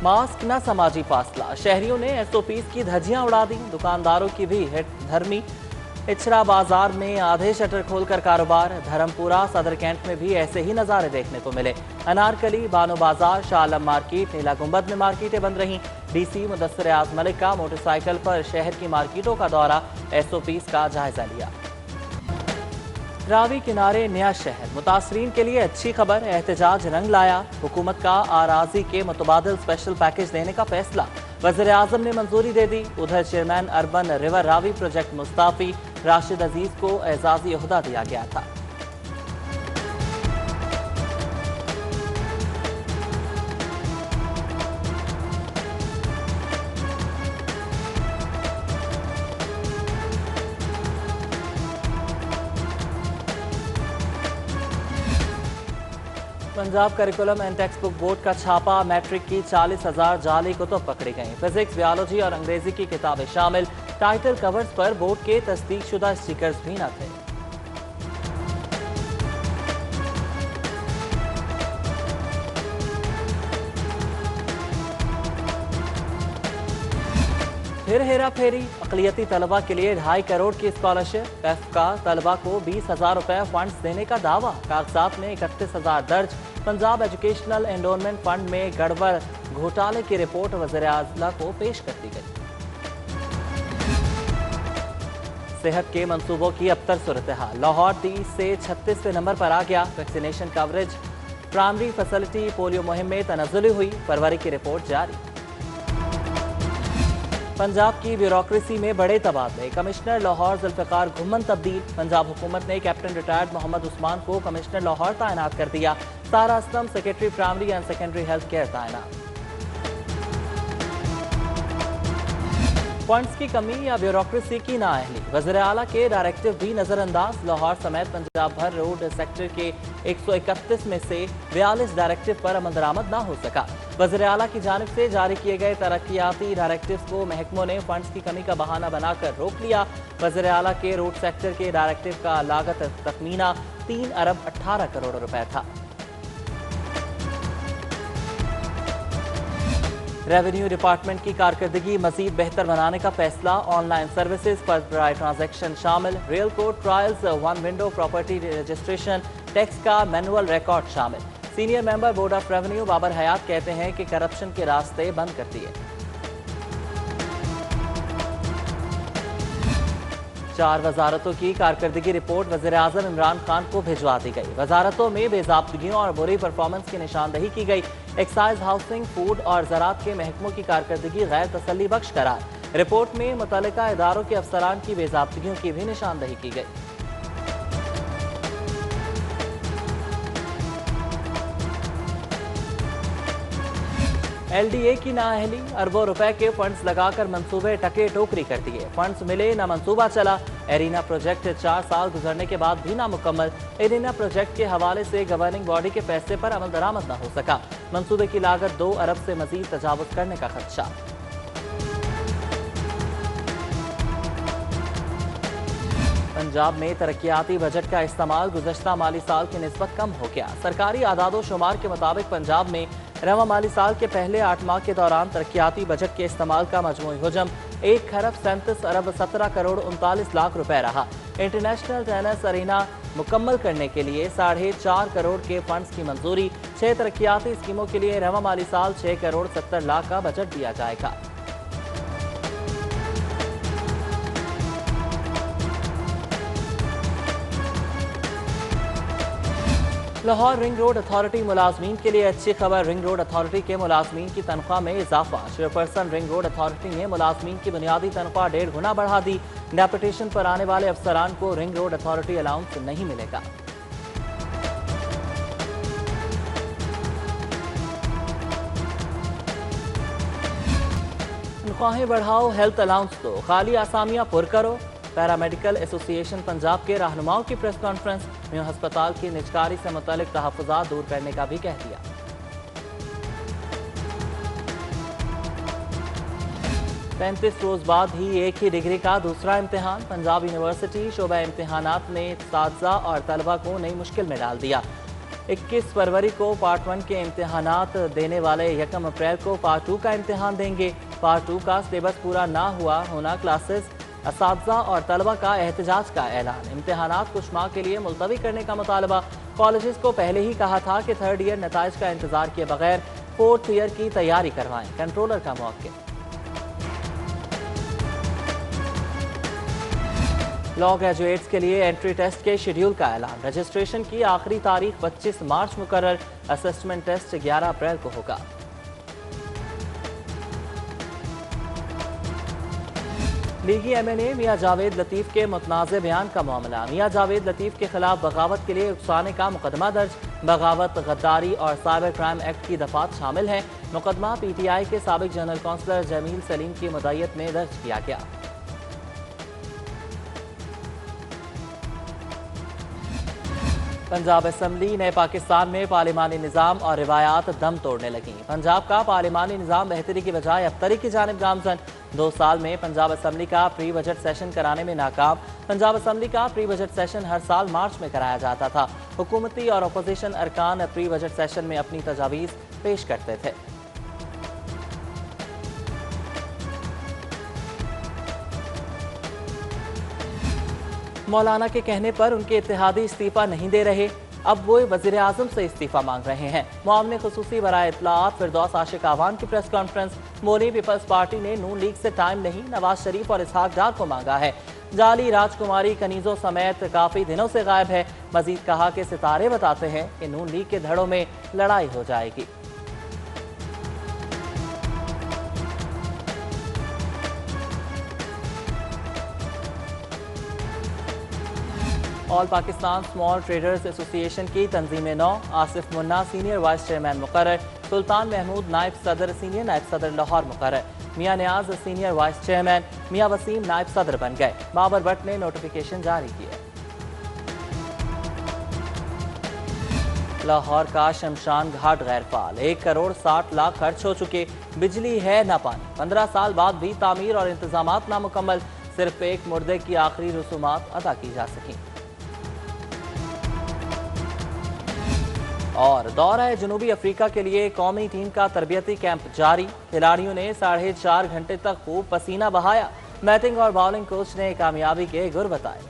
Mask न समाजी फासला, शहरियों ने एसओपीज की धज्जियां उड़ा दी। दुकानदारों की भी धर्मी। इचरा बाजार में आधे शटर खोलकर कारोबार। धर्मपुरा सदर कैंट में भी ऐसे ही नज़ारे देखने को मिले। अनारकली, बानो बाजार, शाह आलम मार्केट, नीला गुंबद में मार्केटें बंद रहीं। डीसी मुदस्सिर एयाज मलिक का मोटरसाइकिल पर शहर की मार्केटों का दौरा, एसओपीज का जायजा लिया। रावी किनारे नया शहर, मुतासरीन के लिए अच्छी खबर, एहतजाज रंग लाया। हुकूमत का आराजी के मुतबादिल स्पेशल पैकेज देने का फैसला, वज़ीर आज़म ने मंजूरी दे दी। उधर chairman urban river Ravi project मुस्ताफी राशिद अजीज को एजाजी ओहदा दिया गया था। Punjab curriculum and text book board का छापा, मैट्रिक की 40,000 जाली कुतुब पकड़ी गई। फिजिक्स, बायोलॉजी और अंग्रेजी की किताबें शामिल। टाइटल कवर्स पर बोर्ड के तस्दीकशुदा स्टिकर्स भी न थे। फिर हेरा फेरी, अक़लियती तलबा के लिए 2.5 करोड़ की स्कॉलरशिप। पैफ का तलबा को 20,000 रुपए फंड्स देने का दावा। कागजात में 31,000 दर्ज। पंजाब एजुकेशनल एंडोनमेंट फंड में गड़बड़ घोटाले की रिपोर्ट वज़ीर आज़ला को पेश कर दी गई। सेहत के मंसूबों की अबतर सूरत हाल, लाहौर 30 से 36वें नंबर पर आ गया। Vaccination coverage, primary facility, polio मुहिम में तनज़्ज़ुली हुई। फरवरी की रिपोर्ट जारी। पंजाब की ब्यूरोक्रेसी में बड़े तबादले, कमिश्नर लाहौर जुल्फ़िकार घुम्मन तब्दील। पंजाब हुकूमत ने कैप्टन रिटायर्ड मोहम्मद उस्मान को कमिश्नर लाहौर तैनात कर दिया। सारा Aslam secretary primary and secondary health care तैनात। फंड्स की कमी या ब्यूरोक्रेसी की नाअहली, वज़ीर आला के डायरेक्टिव भी नजरअंदाज। लाहौर समेत पंजाब भर रोड सेक्टर के 131 में से 42 डायरेक्टिव पर अमल दरामद न हो सका। वज़ीर आला की जानिब से जारी किए गए तरक्याती डायरेक्टिव को महकमों ने फंड्स की कमी का बहाना बनाकर रोक लिया। वज़ीर आला के रोड सेक्टर के डायरेक्टिव का लागत तखमीना 3 अरब 18 करोड़ रुपए था। रेवेन्यू डिपार्टमेंट की कारकर्दगी मजीद बेहतर बनाने का फैसला। ऑनलाइन सर्विसेज पर बराए ट्रांजैक्शन शामिल। Real court trials, one window property registration, tax का मैनुअल रिकॉर्ड शामिल। Senior member board of revenue Babar Hayat कहते हैं कि करप्शन के रास्ते बंद कर दिए। 4 वजारतों की कारकर्दगी रिपोर्ट वज़ीर आज़म इमरान खान को भिजवा दी गई। वजारतों में बेज़ाब्तगियों और बुरी परफॉर्मेंस की निशानदही की गई। एक्साइज, हाउसिंग, फूड और ज़राअत के महकमों की कारकर्दगी गैर तसल्ली बख्श करार। रिपोर्ट में मुतल्लिका इदारों के अफसरान की बेज़ाब्तगियों की भी निशानदही की गई। LDA की नाअहली, अरबों रुपए के फंड्स लगाकर मंसूबे टके टोकरी कर दिए। फंड्स मिले न मंसूबा चला। एरिना प्रोजेक्ट 4 साल गुजरने के बाद भी नामुकम्मल। एरिना प्रोजेक्ट के हवाले से गवर्निंग बॉडी के फैसले पर अमल दरामद न हो सका। मंसूबे की लागत 2 अरब से मजीद तजावुज करने का खदशा। पंजाब में तरक्याती बजट का इस्तेमाल गुज़श्ता माली साल की निस्बत कम हो गया। सरकारी आदादो शुमार के मुताबिक पंजाब में रवा माली साल के पहले 8 माह के दौरान तरक्याती बजट के इस्तेमाल का मजमूई हुजम 1 खरब 37 अरब 17 करोड़ 39 लाख रुपए रहा। इंटरनेशनल टेनिस अरीना मुकम्मल करने के लिए 4.5 करोड़ के फंड्स की मंजूरी। 6 तरक्याती स्कीमों के लिए रवा माली साल 6 करोड़ 70 लाख का बजट दिया जाएगा। लाहौर रिंग रोड अथॉरिटी मुलाजमीन के लिए अच्छी खबर। रिंग रोड अथॉरिटी के मुलाजमीन की तनख्वाह में इजाफा। चेयरपर्सन रिंग रोड अथॉरिटी ने मुलाजमीन की बुनियादी तनख्वाह 1.5 गुना बढ़ा दी। डेपुटेशन पर आने वाले अफसरान को रिंग रोड अथॉरिटी अलाउंस नहीं मिलेगा। तनख्वाहें बढ़ाओ, हेल्थ अलाउंस दो, खाली आसामियां पुर करो। पैरामेडिकल एसोसिएशन पंजाब के रहनुमाओं की प्रेस कॉन्फ्रेंस में अस्पताल की निजकारी से मुतालिक तहफ़्फ़ुज़ात दूर करने का भी कह दिया। 35 रोज बाद ही एक ही डिग्री का दूसरा इम्तिहान। पंजाब यूनिवर्सिटी शोबा इम्तिहानात ने साथीज़ा और तलबा को नई मुश्किल में डाल दिया। 21 फरवरी को पार्ट 1 के इम्तिहानात देने वाले 1 अप्रैल को पार्ट 2 का इम्तिहान देंगे। पार्ट 2 का सिलेबस पूरा ना होना क्लासेस असातिज़ा और तलबा का एहतजाज का ऐलान। इम्तिहानात कुछ माह के लिए मुलतवी करने का मुतालबा। कॉलेजेस को पहले ही कहा था कि थर्ड ईयर नताइज का इंतजार किए बगैर फोर्थ ईयर की तैयारी करवाएं। कंट्रोलर का मौक़िफ़। लॉ ग्रेजुएट्स के लिए एंट्री टेस्ट के शेड्यूल का ऐलान। रजिस्ट्रेशन की आखिरी तारीख 25 मार्च मुकर्रर। असेसमेंट टेस्ट 11 अप्रैल को होगा। लीगी एमएनए मियां जावेद लतीफ़ के मुतनाज़ बयान का मामला। मियां जावेद लतीफ़ के खिलाफ बगावत के लिए उकसाने का मुकदमा दर्ज। बगावत, गद्दारी और साइबर क्राइम एक्ट की दफात शामिल हैं। मुकदमा पीटीआई के साबिक जनरल कौंसलर जमील सलीम की मुद्दत में दर्ज किया गया। पंजाब असम्बली नए पाकिस्तान में पार्लिमानी निज़ाम और रिवायात दम तोड़ने लगी। पंजाब का पार्लिमानी निज़ाम बेहतरी की बजाय अबतरी की जानिब गामजन। 2 साल में पंजाब असम्बली का प्री बजट सेशन कराने में नाकाम। पंजाब असम्बली का प्री बजट सेशन हर साल मार्च में कराया जाता था। हुकूमती और अपोजिशन अरकान प्री बजट सेशन में अपनी तजावीज़ पेश करते थे। मौलाना के कहने पर उनके इत्तेहादी इस्तीफा नहीं दे रहे। अब वो वज़ीर आज़म से इस्तीफा मांग रहे हैं। मुआवने खुसूसी बराए इत्तलाआत फिरदौस आशिक आवान की प्रेस कॉन्फ्रेंस। बोली पीपल्स पार्टी ने नून लीग से टाइम नहीं, नवाज शरीफ और इसहाक डार को मांगा है। जाली राजकुमारी कनीजों समेत काफ़ी दिनों से गायब है। मजीद कहा कि सितारे बताते हैं कि नून लीग के धड़ों में लड़ाई हो जाएगी। All Pakistan small traders association की तंजीम नौ। Asif Munna senior vice chairman मुकर्रर। सुल्तान महमूद नायब सदर सीनियर नायब सदर लाहौर मुकर्रर। मियां नियाज सीनियर वाइस चेयरमैन। मियां वसीम नायब सदर बन गए। बाबर भट्ट ने नोटिफिकेशन जारी किया। लाहौर का शमशान घाट गैर फाल। 1 करोड़ 60 लाख खर्च हो चुके। बिजली है न पानी। 15 साल बाद भी तामीर और इंतजामात नामुकम्मल। सिर्फ एक मुर्दे की आखिरी रसूमात अदा की जा सकी। और दौरा जनूबी अफ्रीका के लिए कौमी टीम का तरबियती कैंप जारी। खिलाड़ियों ने 4.5 घंटे तक खूब पसीना बहाया। बैटिंग और बॉलिंग कोच ने कामयाबी के गुर बताए।